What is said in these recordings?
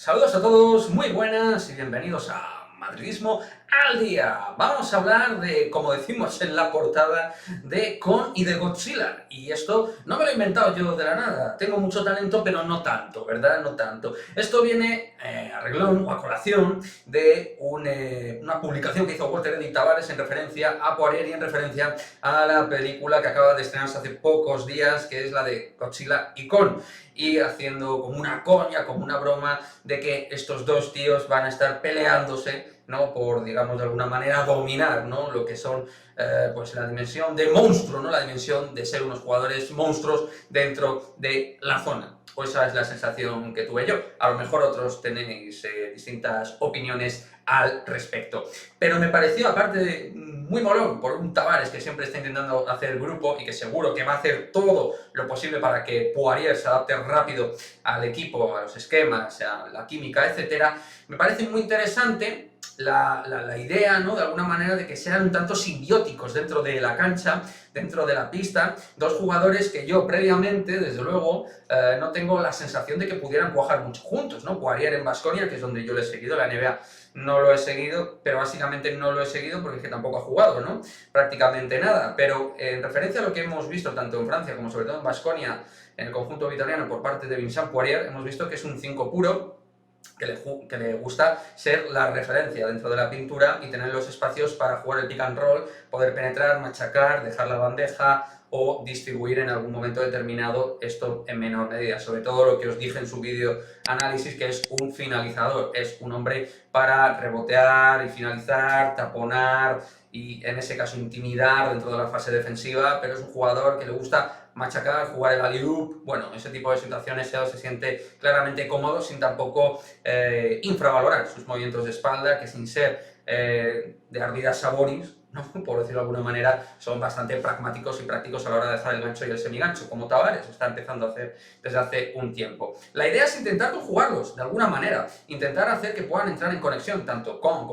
Saludos a todos, muy buenas y bienvenidos a Madridismo al Día. Vamos a hablar de, como decimos en la portada, de Kong y de Godzilla. Y esto no me lo he inventado yo de la nada. Tengo mucho talento, pero no tanto, ¿verdad? No tanto. Esto viene a reglón o a colación de una publicación que hizo Walter Eddy Tavares en referencia a Poirier y en referencia a la película que acaba de estrenarse hace pocos días, que es la de Godzilla y Kong. Y haciendo como una coña, como una broma, de que estos dos tíos van a estar peleándose, ¿no? Por, digamos, de alguna manera dominar, ¿no? Lo que son, pues la dimensión de monstruo, ¿no? La dimensión de ser unos jugadores monstruos dentro de la zona. O esa es la sensación que tuve yo. A lo mejor otros tenéis distintas opiniones al respecto. Pero me pareció, aparte de muy molón, por un Tavares que siempre está intentando hacer grupo y que seguro que va a hacer todo lo posible para que Poirier se adapte rápido al equipo, a los esquemas, a la química, etcétera. Me parece muy interesante la idea, ¿no? De alguna manera, de que sean un tanto simbióticos dentro de la cancha, dentro de la pista, dos jugadores que yo previamente, desde luego, no tengo la sensación de que pudieran cuajar mucho juntos, ¿no? Poirier en Baskonia, que es donde yo le he seguido, la NBA no lo he seguido, pero básicamente no lo he seguido porque es que tampoco ha jugado, ¿no? Prácticamente nada, pero en referencia a lo que hemos visto tanto en Francia como sobre todo en Baskonia, en el conjunto italiano por parte de Vincent Poirier, hemos visto que es un 5 puro, que le gusta ser la referencia dentro de la pintura y tener los espacios para jugar el pick and roll, poder penetrar, machacar, dejar la bandeja o distribuir en algún momento determinado, esto en menor medida. Sobre todo lo que os dije en su vídeo análisis, que es un finalizador, es un hombre para rebotear y finalizar, taponar y en ese caso intimidar dentro de la fase defensiva, pero es un jugador que le gusta machacar, jugar el alley-oop, bueno, ese tipo de situaciones se siente claramente cómodo sin tampoco infravalorar sus movimientos de espalda, que sin ser de ardidas sabonis, ¿no? Por decirlo de alguna manera, son bastante pragmáticos y prácticos a la hora de dejar el gancho y el semigancho, como Tavares está empezando a hacer desde hace un tiempo. La idea es intentar conjugarlos de alguna manera, intentar hacer que puedan entrar en conexión, tanto Kong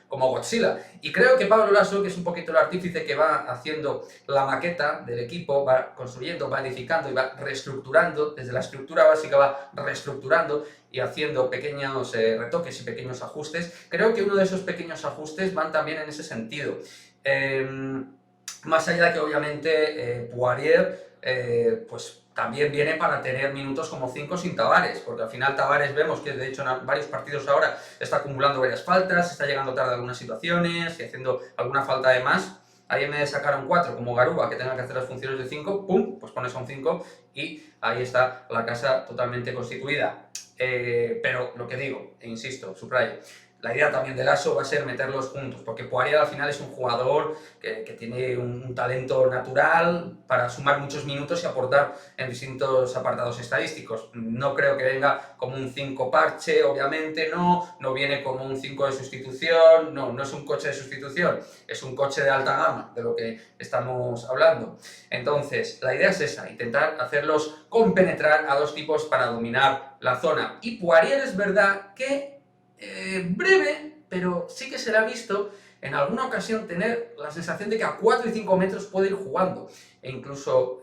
como Godzilla. Y creo que Pablo Lasso, que es un poquito el artífice que va haciendo la maqueta del equipo, va construyendo, va edificando y va reestructurando, desde la estructura básica va reestructurando y haciendo pequeños retoques y pequeños ajustes. Creo que uno de esos pequeños ajustes van también en ese sentido. Más allá de que obviamente Poirier pues también viene para tener minutos como 5 sin Tavares, porque al final Tavares vemos que de hecho en varios partidos ahora está acumulando varias faltas, está llegando tarde a algunas situaciones y haciendo alguna falta de más. Ahí en vez de sacar a un 4 como Garuba, que tenga que hacer las funciones de 5, ¡pum!, pues pones a un 5 y ahí está la casa totalmente constituida. Pero lo que digo, e insisto, subrayo, la idea también de Lasso va a ser meterlos juntos, porque Poirier al final es un jugador que tiene un talento natural para sumar muchos minutos y aportar en distintos apartados estadísticos. No creo que venga como un 5 parche, obviamente no viene como un 5 de sustitución, no es un coche de sustitución, es un coche de alta gama, de lo que estamos hablando. Entonces, la idea es esa, intentar hacerlos compenetrar a dos tipos para dominar la zona. Y Poirier es verdad que breve, pero sí que se le ha visto en alguna ocasión tener la sensación de que a 4 y 5 metros puede ir jugando. E incluso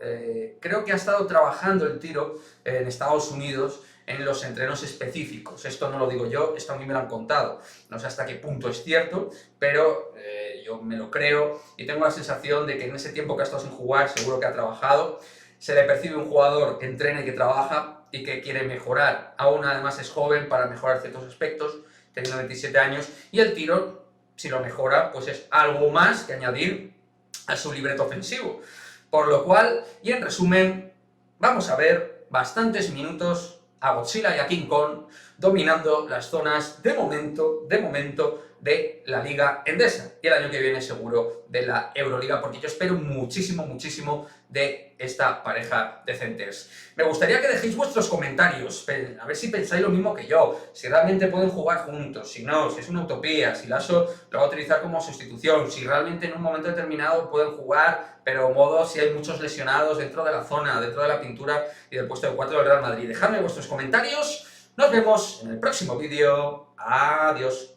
creo que ha estado trabajando el tiro en Estados Unidos en los entrenos específicos. Esto no lo digo yo, esto a mí me lo han contado. No sé hasta qué punto es cierto, pero yo me lo creo y tengo la sensación de que en ese tiempo que ha estado sin jugar seguro que ha trabajado. Se le percibe un jugador que entrena y que trabaja y que quiere mejorar. Aún además es joven para mejorar ciertos aspectos, teniendo 27 años, y el tiro, si lo mejora, pues es algo más que añadir a su libreto ofensivo. Por lo cual, y en resumen, vamos a ver bastantes minutos a Godzilla y a King Kong dominando las zonas de momento de la Liga Endesa. Y el año que viene seguro de la Euroliga, porque yo espero muchísimo de esta pareja de centers. Me gustaría que dejéis vuestros comentarios, a ver si pensáis lo mismo que yo, si realmente pueden jugar juntos, si no, si es una utopía, si Lasso lo va a utilizar como sustitución, si realmente en un momento determinado pueden jugar, pero modo si hay muchos lesionados dentro de la zona, dentro de la pintura y del puesto de 4 del Real Madrid. Dejadme vuestros comentarios, nos vemos en el próximo vídeo, adiós.